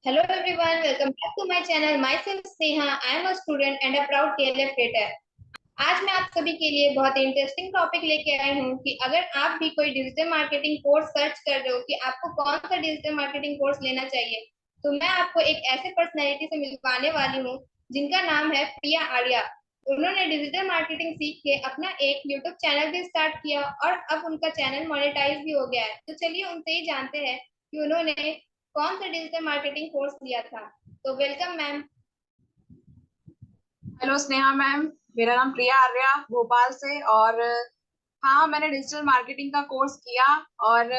Hello everyone, welcome back to my channel. Myself Sneha. I am a student and a proud TLF creator. आज मैं आप सभी के लिए बहुत इंटरेस्टिंग टॉपिक लेके आई हूँ कि अगर आप भी कोई डिजिटल मार्केटिंग कोर्स सर्च कर रहे हो कि आपको कौन सा डिजिटल मार्केटिंग कोर्स लेना चाहिए, तो मैं आपको एक ऐसे पर्सनैलिटी से मिलवाने वाली हूँ जिनका नाम है प्रिया आर्या। उन्होंने डिजिटल मार्केटिंग सीख के अपना एक यूट्यूब चैनल भी स्टार्ट किया और अब उनका चैनल मोनेटाइज भी हो गया है। तो चलिए उनसे ही जानते हैं कि उन्होंने कौन सा डिजिटल मार्केटिंग कोर्स लिया था। तो welcome ma'am. Hello Sneha ma'am. मेरा नाम प्रिया आर्या भोपाल से। और हाँ, मैंने डिजिटल मार्केटिंग का कोर्स किया। और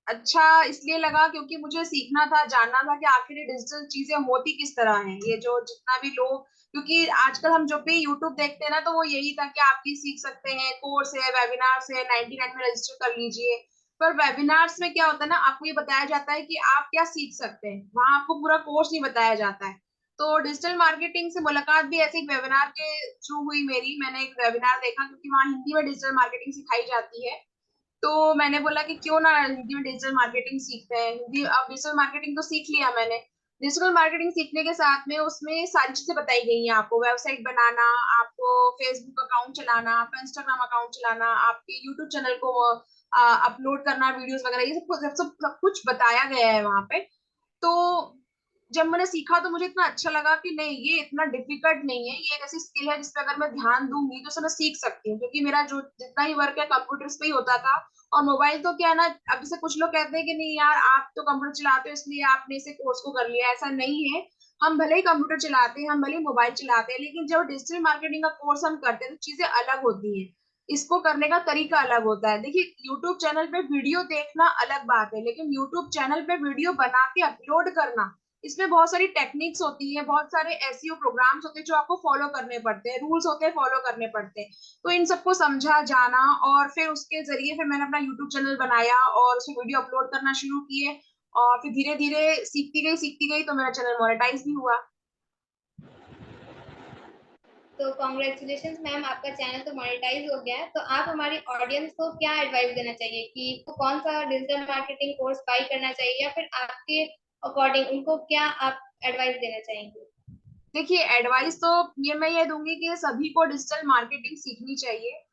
अच्छा इसलिए लगा क्योंकि मुझे सीखना था, जानना था कि आखिर ये डिजिटल चीजें होती किस तरह हैं। ये जो जितना भी लोग, क्योंकि आजकल हम जब भी यूट्यूब देखते हैं ना, तो वो यही था कि आप भी सीख सकते हैं, कोर्स है, वेबिनार्स है, 99 में रजिस्टर कर लीजिए। पर वेबिनार्स में क्या होता है ना, आपको ये बताया जाता है कि आप क्या सीख सकते हैं, वहां आपको पूरा कोर्स नहीं बताया जाता है। तो डिजिटल मार्केटिंग से मुलाकात भी ऐसे एक वेबिनार के थ्रू हुई मेरी। मैंने एक वेबिनार देखा क्योंकि वहाँ हिंदी में डिजिटल मार्केटिंग सिखाई जाती है। तो मैंने बोला कि क्यों ना हिंदी में डिजिटल मार्केटिंग सीखते हैं। हिंदी, अब डिजिटल मार्केटिंग तो सीख लिया मैंने। डिजिटल मार्केटिंग सीखने के साथ में उसमें सारी चीजें बताई गई हैं। आपको वेबसाइट बनाना, आपको फेसबुक अकाउंट चलाना, आपका इंस्टाग्राम अकाउंट चलाना, आपके यूट्यूब चैनल को अपलोड करना, वीडियोस वगैरह, ये सब कुछ बताया गया है वहां पे। तो जब मैंने सीखा तो मुझे इतना अच्छा लगा कि नहीं, ये इतना डिफिकल्ट नहीं है, ये एक ऐसी स्किल है जिस पे अगर मैं ध्यान दूंगी तो उसे मैं सीख सकती हूँ। क्योंकि मेरा जो जितना ही वर्क है कंप्यूटर्स पे ही होता था। और मोबाइल तो क्या है ना, अब जैसे कुछ लोग कहते हैं कि नहीं यार, आप तो कंप्यूटर चलाते हो इसलिए आपने इसे कोर्स को कर लिया, ऐसा नहीं है। हम भले ही कंप्यूटर चलाते हैं, हम भले ही मोबाइल चलाते हैं, लेकिन जब डिजिटल मार्केटिंग का कोर्स हम करते हैं तो चीजें अलग होती हैं। इसको करने का तरीका अलग होता है। देखिए, यूट्यूब चैनल पे वीडियो देखना अलग बात है, लेकिन यूट्यूब चैनल पे वीडियो बना के अपलोड करना, इसमें बहुत सारी टेक्निक्स होती है, बहुत सारे एसईओ प्रोग्राम्स होते हैं जो आपको फॉलो करने पड़ते हैं, रूल्स होते हैं फॉलो करने पड़ते हैं। तो इन सबको समझा जाना, और फिर उसके जरिए फिर मैंने अपना यूट्यूब चैनल बनाया और उसमें वीडियो अपलोड करना शुरू किए। और फिर धीरे धीरे सीखती गई तो मेरा चैनल मोनेटाइज भी हुआ। तो कॉन्ग्रेचुलेशन मैम, आपका चैनल तो मोनेटाइज हो गया है। तो आप हमारी ऑडियंस को क्या एडवाइस देना चाहिए कि वो कौन सा डिजिटल मार्केटिंग कोर्स बाई करना चाहिए, या फिर आपके अकॉर्डिंग उनको क्या आप एडवाइस देना चाहेंगे। देखिए, एडवाइस तो मैं ये दूंगी कि सभी को डिजिटल मार्केटिंग सीखनी चाहिए।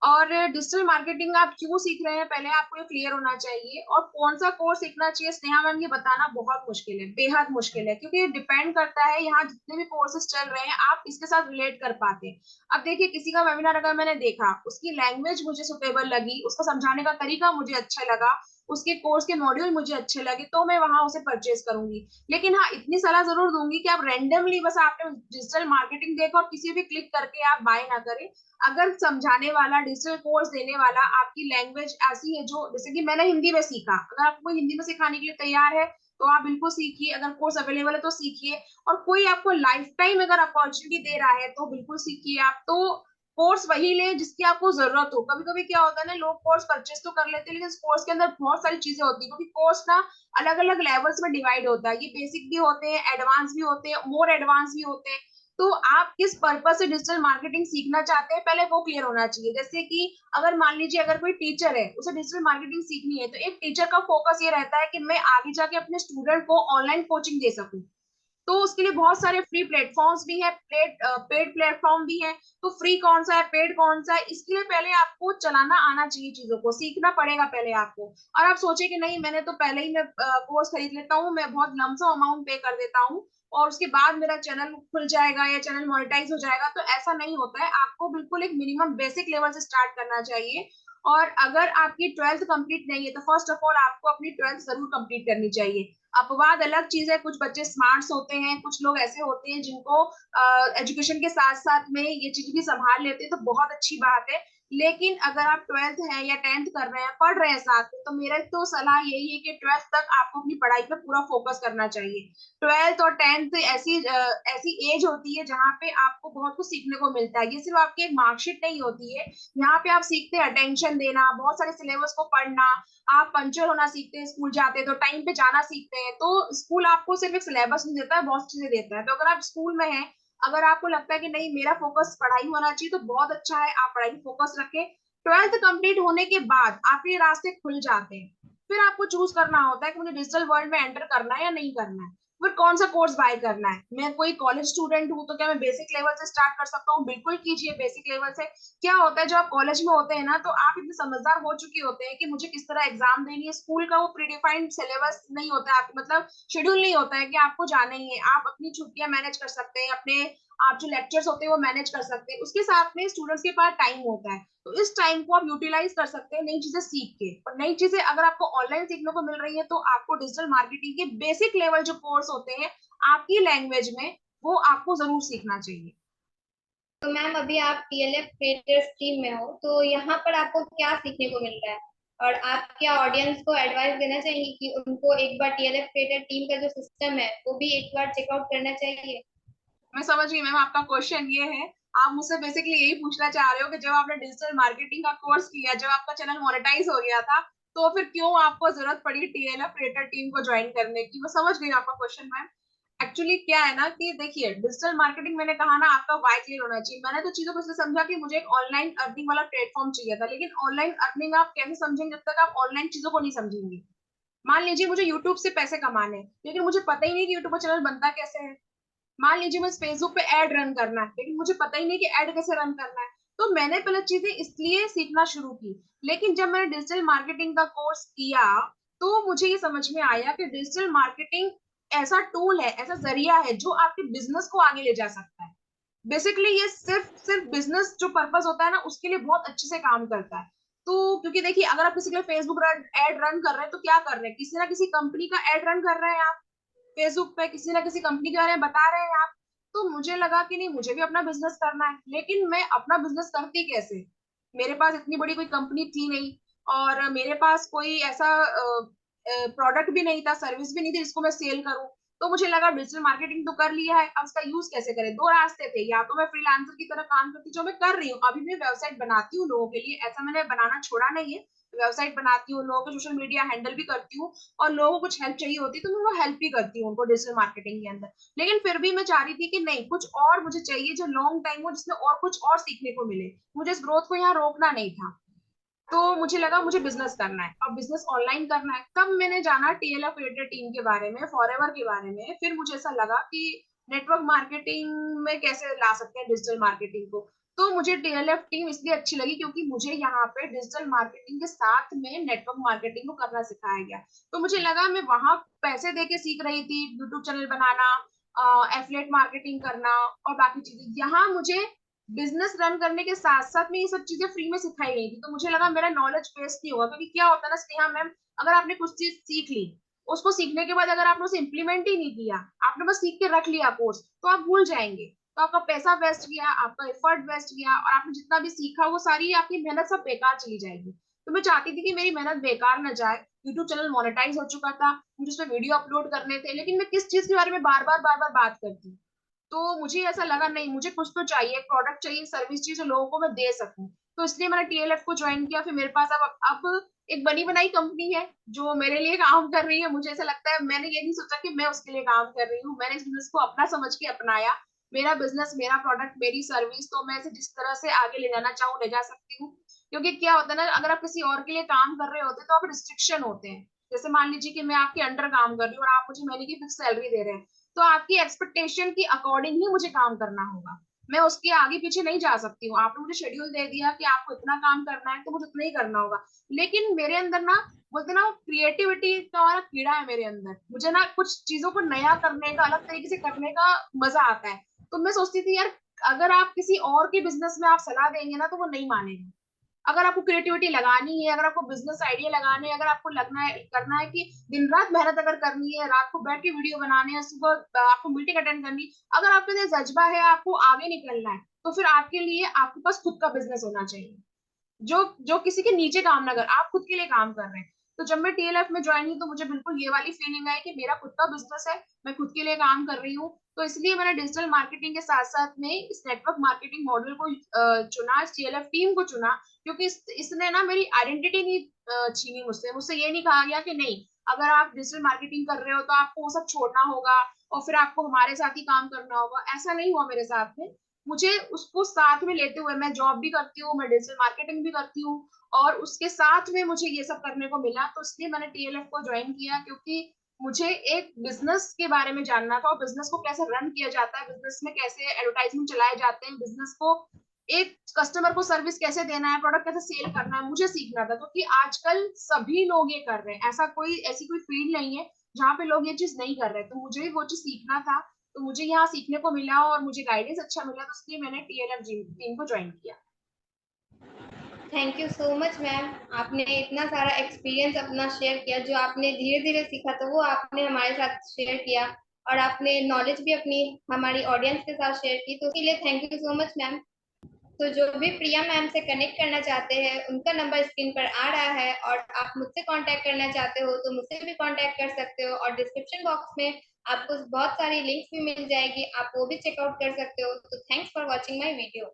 और डिजिटल मार्केटिंग आप क्यों सीख रहे हैं, पहले आपको ये क्लियर होना चाहिए। और कौन सा कोर्स सीखना चाहिए, स्नेहा मैम, ये बताना बहुत मुश्किल है, बेहद मुश्किल है, क्योंकि ये डिपेंड करता है यहाँ जितने भी कोर्सेज चल रहे हैं आप इसके साथ रिलेट कर पाते हैं। अब देखिए, किसी का वेबिनार अगर मैंने देखा, उसकी लैंग्वेज मुझे सुटेबल लगी, उसका समझाने का तरीका मुझे अच्छा लगा, उसके कोर्स के मॉड्यूल मुझे अच्छे लगे, तो मैं वहां उसे परचेज करूंगी। लेकिन हाँ, इतनी सलाह जरूर दूंगी कि आप रेंडमली बस आपने डिजिटल मार्केटिंग देखा और किसी भी क्लिक करके आप बाय ना करें। अगर समझाने वाला, डिजिटल कोर्स देने वाला, आपकी लैंग्वेज ऐसी है, जो जैसे कि मैंने हिंदी में सीखा, अगर आपको हिंदी में सिखाने के लिए तैयार है तो आप बिल्कुल सीखिए। अगर कोर्स अवेलेबल है तो सीखिए। और कोई आपको लाइफ टाइम अगर अपॉर्चुनिटी दे रहा है तो बिल्कुल सीखिए। आप तो कोर्स वही ले जिसकी आपको जरूरत हो। कभी कभी क्या होता है ना, लोग कोर्स परचेस तो कर लेते हैं, लेकिन कोर्स के अंदर बहुत सारी चीजें होती है, क्योंकि कोर्स ना अलग अलग लेवल्स में डिवाइड होता है। ये बेसिक भी होते हैं, एडवांस भी होते हैं, मोर एडवांस भी होते हैं। तो आप किस पर्पज से डिजिटल मार्केटिंग सीखना चाहते हैं, पहले वो क्लियर होना चाहिए। जैसे कि अगर मान लीजिए अगर कोई टीचर है, उसे डिजिटल मार्केटिंग सीखनी है, तो एक टीचर का फोकस ये रहता है कि मैं आगे जाके अपने स्टूडेंट को ऑनलाइन कोचिंग दे सकूं। तो उसके लिए बहुत सारे फ्री प्लेटफॉर्म्स भी है, पेड प्लेटफॉर्म भी है। तो फ्री कौन सा है, पेड कौन सा है, इसके लिए पहले आपको चलाना आना चाहिए, चीजों को सीखना पड़ेगा पहले आपको। और आप सोचे कि नहीं, मैंने तो पहले ही मैं कोर्स खरीद लेता हूँ, मैं बहुत लमसम अमाउंट पे कर देता हूँ और उसके बाद मेरा चैनल खुल जाएगा या चैनल मोनेटाइज हो जाएगा, तो ऐसा नहीं होता है। आपको बिल्कुल एक मिनिमम बेसिक लेवल से स्टार्ट करना चाहिए। और अगर आपकी ट्वेल्थ कंप्लीट नहीं है तो फर्स्ट ऑफ ऑल आपको अपनी ट्वेल्थ जरूर कंप्लीट करनी चाहिए। अपवाद अलग चीज है, कुछ बच्चे स्मार्ट्स होते हैं, कुछ लोग ऐसे होते हैं जिनको एजुकेशन के साथ साथ में ये चीज भी संभाल लेते हैं, तो बहुत अच्छी बात है। लेकिन अगर आप ट्वेल्थ है या टेंथ कर रहे हैं, पढ़ रहे हैं साथ में, तो मेरा तो सलाह यही है कि ट्वेल्थ तक आपको अपनी पढ़ाई पे पूरा फोकस करना चाहिए। ट्वेल्थ और टेंथ ऐसी एज होती है जहाँ पे आपको बहुत कुछ सीखने को मिलता है। ये सिर्फ आपकी एक मार्कशीट नहीं होती है, यहाँ पे आप सीखते हैं अटेंशन देना, बहुत सारे सिलेबस को पढ़ना। आप पंचुअल होना सीखते हैं, स्कूल जाते हैं तो टाइम पे जाना सीखते हैं। तो स्कूल आपको सिर्फ एक सिलेबस नहीं देता है, बहुत चीजें देता है। तो अगर आप स्कूल में हैं, अगर आपको लगता है कि नहीं मेरा फोकस पढ़ाई होना चाहिए, तो बहुत अच्छा है, आप पढ़ाई फोकस रखें। ट्वेल्थ कंप्लीट होने के बाद आपके रास्ते खुल जाते हैं। फिर आपको चूज करना होता है कि मुझे डिजिटल वर्ल्ड में एंटर करना है या नहीं करना है, फिर कौन सा कोर्स बाय करना है। मैं कोई कॉलेज स्टूडेंट हूँ तो क्या मैं बेसिक लेवल से स्टार्ट कर सकता हूँ? बिल्कुल कीजिए बेसिक लेवल से। क्या होता है, जब आप कॉलेज में होते हैं ना, तो आप इतने समझदार हो चुके होते हैं कि मुझे किस तरह एग्जाम देनी है। स्कूल का वो प्रीडिफाइंड सिलेबस नहीं होता है, आप मतलब शेड्यूल नहीं होता है कि आपको जाना ही है। आप अपनी छुट्टियां मैनेज कर सकते हैं, अपने आप जो लेक्चर्स होते हैं वो मैनेज कर सकते हैं। उसके साथ में स्टूडेंट्स के पास टाइम होता है, तो इस टाइम को आप यूटिलाइज कर सकते हैं नई चीजें सीख के। और नई चीजें अगर आपको ऑनलाइन सीखने को मिल रही है, तो आपको डिजिटल मार्केटिंग के बेसिक लेवल जो कोर्स होते हैं आपकी लैंग्वेज में, वो आपको जरूर सीखना चाहिए। तो मैम अभी आप टीएलएफ ट्रेडर्स टीम में हो, तो यहाँ पर आपको क्या सीखने को मिल रहा है? और आप क्या ऑडियंस को एडवाइस देना चाहेंगे कि उनको एक बार टीएलएफ ट्रेडर टीम का जो सिस्टम है वो भी एक बार चेकआउट करना चाहिए? मैं समझ गई मैम, आपका क्वेश्चन ये है, आप मुझसे बेसिकली यही पूछना चाह रहे हो कि जब आपने डिजिटल मार्केटिंग का कोर्स किया, जब आपका चैनल मोनेटाइज हो गया था, तो फिर क्यों आपको जरूरत पड़ी टीएलएफ क्रिएटर टीम को ज्वाइन करने की। मैं समझ गई आपका क्वेश्चन मैम। एक्चुअली क्या है ना कि देखिए, डिजिटल मार्केटिंग मैंने कहा ना, आपका वाई क्लियर होना चाहिए। मैंने तो चीजों को इसलिए समझा कि मुझे एक ऑनलाइन अर्निंग वाला प्लेटफॉर्म चाहिए था, लेकिन ऑनलाइन अर्निंग आप कैसे समझेंगे जब तक आप ऑनलाइन चीजों को नहीं समझेंगे। मान लीजिए मुझे यूट्यूब से पैसे कमाने हैं, लेकिन मुझे पता ही नहीं कि यूट्यूब पर चैनल बनता कैसे है। मान लीजिए मुझे फेसबुक पे ऐड रन करना है, लेकिन मुझे पता ही नहीं कि ऐड कैसे रन करना है। तो मैंने पहले चीजें इसलिए सीखना शुरू की। लेकिन जब मैंने डिजिटल मार्केटिंग का कोर्स किया, तो मुझे ये समझ में आया कि डिजिटल मार्केटिंग ऐसा टूल है, ऐसा जरिया है जो आपके बिजनेस को आगे ले जा सकता है। बेसिकली ये सिर्फ सिर्फ बिजनेस जो पर्पस होता है ना, उसके लिए बहुत अच्छे से काम करता है। तो क्योंकि देखिए, अगर आप किसी के लिए फेसबुक ऐड रन कर रहे हैं, तो क्या कर रहे हैं, किसी ना किसी कंपनी का ऐड रन कर रहे हैं आप। फेसबुक पे किसी ना किसी कंपनी के बारे में बता रहे हैं आप। तो मुझे लगा कि नहीं, मुझे भी अपना बिजनेस करना है, लेकिन मैं अपना बिजनेस करती कैसे? मेरे पास इतनी बड़ी कोई कंपनी थी नहीं, और मेरे पास कोई ऐसा प्रोडक्ट भी नहीं था, सर्विस भी नहीं थी जिसको मैं सेल करूं। तो मुझे लगा डिजिटल मार्केटिंग तो कर लिया है, अब इसका यूज कैसे करें। दो रास्ते थे, या तो मैं फ्रीलांसर की तरह काम करती, जो मैं कर रही हूँ अभी भी, वेबसाइट बनाती हूँ लोगों के लिए, ऐसा मैंने बनाना छोड़ा नहीं है। वेबसाइट बनाती हूँ, लोगों के सोशल मीडिया हैंडल भी करती हूँ, और लोगों को कुछ हेल्प चाहिए होती है तो मैं वो हेल्प भी करती हूँ उनको डिजिटल मार्केटिंग के अंदर। लेकिन फिर भी मैं चाह रही थी कि नहीं, कुछ और मुझे चाहिए जो लॉन्ग टाइम हो, जिसमें और कुछ और सीखने को मिले। मुझे इस ग्रोथ को यहाँ रोकना नहीं था। तो मुझे लगा मुझे बिजनेस करना है, अब बिजनेस ऑनलाइन करना है। तब मैंने जाना टीएलएफ क्रिएटर टीम के बारे में, फॉरएवर के बारे में। फिर मुझे ऐसा लगा कि नेटवर्क मार्केटिंग में कैसे ला सकते हैं डिजिटल मार्केटिंग को। तो मुझे टीएलएफ टीम इसलिए अच्छी लगी क्योंकि मुझे यहाँ पे डिजिटल मार्केटिंग के साथ में नेटवर्क मार्केटिंग को करना सिखाया गया। तो मुझे लगा, मैं वहां पैसे दे के सीख रही थी यूट्यूब चैनल बनाना, एफिलिएट मार्केटिंग करना और बाकी चीजें। यहाँ मुझे बिजनेस रन करने के साथ साथ में ये सब चीजें फ्री में सिखाई गई थी। तो मुझे लगा मेरा नॉलेज वेस्ट नहीं होगा, क्योंकि क्या होता है ना स्नेहा मैम, अगर आपने कुछ चीज सीख ली, उसको सीखने के बाद अगर आपने उसे इम्प्लीमेंट ही नहीं किया, आपने बस सीख के रख लिया कोर्स, तो आप भूल जाएंगे। तो आपका पैसा वेस्ट गया, आपका एफर्ट वेस्ट गया, और आपने जितना भी सीखा वो सारी आपकी मेहनत सब बेकार चली जाएगी। तो मैं चाहती थी कि मेरी मेहनत बेकार न जाए। यूट्यूब चैनल मोनेटाइज हो चुका था, मुझे उस पर वीडियो अपलोड करने थे, लेकिन मैं किस चीज के बारे में बार बार बात करती। तो मुझे ऐसा लगा, नहीं, मुझे कुछ तो चाहिए, प्रोडक्ट चाहिए, सर्विस चाहिए जो लोगों को मैं दे सकूं। तो इसलिए मैंने टीएलएफ को ज्वाइन किया। फिर मेरे पास अब एक बनी बनाई कंपनी है जो मेरे लिए काम कर रही है। मुझे ऐसा लगता है, मैंने ये नहीं सोचा कि मैं उसके लिए काम कर रही हूँ, मैंने इस बिजनेस को अपना समझ के अपनाया। मेरा बिजनेस, मेरा प्रोडक्ट, मेरी सर्विस, तो मैं इसे जिस तरह से आगे ले जाना चाहूँ ले जा सकती हूँ। क्योंकि क्या होता है ना, अगर आप किसी और के लिए काम कर रहे होते तो आप रिस्ट्रिक्शन होते हैं। जैसे मान लीजिए कि मैं आपके अंडर काम कर रही हूँ और आप मुझे महीने की फिक्स सैलरी दे रहे हैं, तो आपकी एक्सपेक्टेशन के अकॉर्डिंग ही मुझे काम करना होगा। मैं उसके आगे पीछे नहीं जा सकती हूँ। आपने मुझे शेड्यूल दे दिया कि आपको इतना काम करना है, तो मुझे उतना ही करना होगा। लेकिन मेरे अंदर ना, बोलते ना, क्रिएटिविटी का वाला कीड़ा है मेरे अंदर। मुझे ना कुछ चीजों को नया करने का, अलग तरीके से करने का मजा आता है। तो मैं सोचती थी यार, अगर आप किसी और के बिजनेस में आप सलाह देंगे ना, तो वो नहीं मानेगा। अगर आपको क्रिएटिविटी लगानी है, अगर आपको बिजनेस आइडिया लगाने हैं, अगर आपको लगना है करना है कि दिन रात मेहनत अगर करनी है, रात को बैठ के वीडियो बनाने हैं, सुबह आपको मीटिंग अटेंड करनी है, अगर आपके अंदर जज्बा है, आपको आगे निकलना है, तो फिर आपके लिए आपके पास खुद का बिजनेस होना चाहिए, जो जो किसी के नीचे काम ना कर, आप खुद के लिए काम कर रहे हैं। तो जब मैं टीएलएफ में ज्वाइन हुई, तो मुझे बिल्कुल ये वाली फीलिंग आई कि मेरा खुद का बिजनेस है, मैं खुद के लिए काम कर रही हूँ। तो इसलिए मैंने डिजिटल मार्केटिंग के साथ साथ में इस नेटवर्क मार्केटिंग मॉडल को चुना, इस टीएलएफ टीम को चुना। क्योंकि इसने ना मेरी आइडेंटिटी नहीं छीनी मुझसे। मुझसे ये नहीं कहा गया कि नहीं, अगर आप डिजिटल मार्केटिंग कर रहे हो तो आपको वो सब छोड़ना होगा और फिर आपको हमारे साथ ही काम करना होगा। ऐसा नहीं हुआ मेरे साथ में। मुझे उसको साथ में लेते हुए, मैं जॉब भी करती हूँ, मैं डिजिटल मार्केटिंग भी करती हूँ, और उसके साथ में मुझे ये सब करने को मिला, तो इसलिए मैंने टीएलएफ को ज्वाइन किया, क्योंकि मुझे एक बिजनेस के बारे में जानना था, और बिजनेस को कैसे रन किया जाता है, बिजनेस में कैसे एडवर्टाइजमेंट चलाए जाते हैं, बिजनेस को एक कस्टमर को सर्विस कैसे देना है, प्रोडक्ट कैसे सेल करना है, मुझे सीखना था, क्योंकि आजकल सभी लोग ये कर रहे हैं, ऐसी कोई फील्ड नहीं है जहाँ पे लोग ये चीज नहीं कर रहे, तो मुझे भी वो चीज सीखना था। तो मुझे यहाँ सीखने को मिला और मुझे गाइडेंस अच्छा मिला, तो इसलिए मैंने टीएलएफ टीम को ज्वाइन किया। Thank you so much ma'am, आपने इतना सारा एक्सपीरियंस अपना शेयर किया, जो आपने धीरे धीरे सीखा तो वो आपने हमारे साथ शेयर किया, और आपने नॉलेज भी अपनी हमारी ऑडियंस के साथ शेयर की, तो उसके लिए thank you so much ma'am. तो जो भी प्रिया मैम से कनेक्ट करना चाहते हैं, उनका नंबर स्क्रीन पर आ रहा है, और आप मुझसे कांटेक्ट करना चाहते हो तो मुझसे भी कांटेक्ट कर सकते हो, और डिस्क्रिप्शन बॉक्स में आपको बहुत सारी लिंक्स भी मिल जाएगी, आप वो भी चेकआउट कर सकते हो। तो thanks for watching my video.